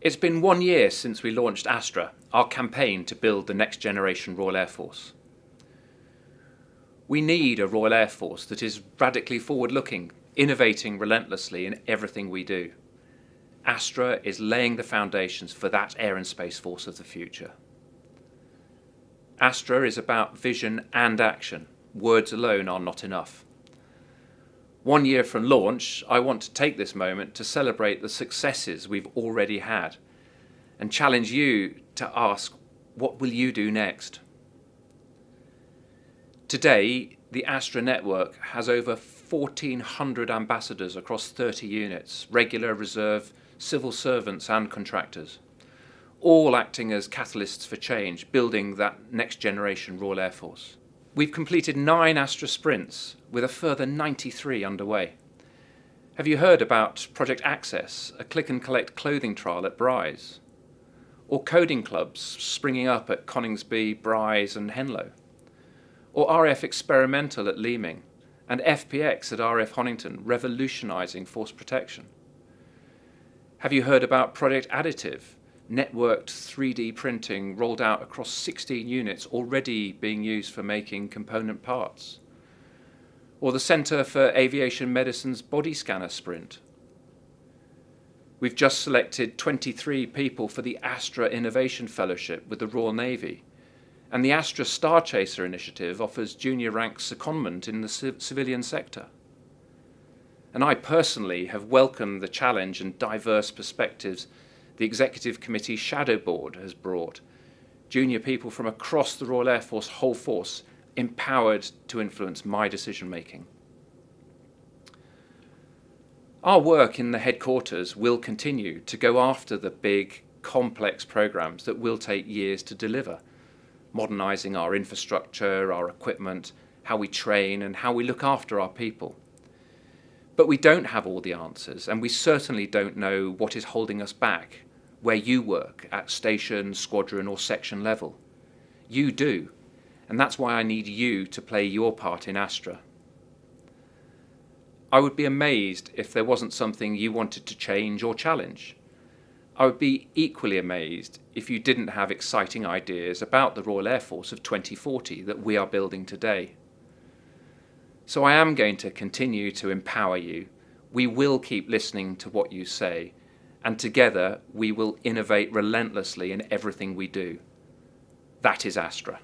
It's been 1 year since we launched Astra, our campaign to build the next generation Royal Air Force. We need a Royal Air Force that is radically forward-looking, innovating relentlessly in everything we do. Astra is laying the foundations for that air and space force of the future. Astra is about vision and action. Words alone are not enough. 1 year from launch, I want to take this moment to celebrate the successes we've already had and challenge you to ask, what will you do next? Today, the Astra Network has over 1,400 ambassadors across 30 units, regular, reserve, civil servants and contractors, all acting as catalysts for change, building that next generation Royal Air Force. We've completed 9 Astra sprints, with a further 93 underway. Have you heard about Project Access, a click-and-collect clothing trial at Bryce? Or coding clubs springing up at Coningsby, Bryce and Henlow? Or RF Experimental at Leeming, and FPX at RF Honington, revolutionising force protection? Have you heard about Project Additive, networked 3D printing rolled out across 16 units already being used for making component parts? Or the Centre for Aviation Medicine's body scanner sprint? We've just selected 23 people for the Astra Innovation Fellowship with the Royal Navy, and the Astra Star Chaser initiative offers junior rank secondment in the civilian sector. And I personally have welcomed the challenge and diverse perspectives the Executive Committee Shadow Board has brought, junior people from across the Royal Air Force whole force empowered to influence my decision making. Our work in the headquarters will continue to go after the big, complex programs that will take years to deliver, modernising our infrastructure, our equipment, how we train and how we look after our people. But we don't have all the answers, and we certainly don't know what is holding us back, where you work at station, squadron or section level. You do, and that's why I need you to play your part in Astra. I would be amazed if there wasn't something you wanted to change or challenge. I would be equally amazed if you didn't have exciting ideas about the Royal Air Force of 2040 that we are building today. So I am going to continue to empower you. We will keep listening to what you say, and together we will innovate relentlessly in everything we do. That is Astra.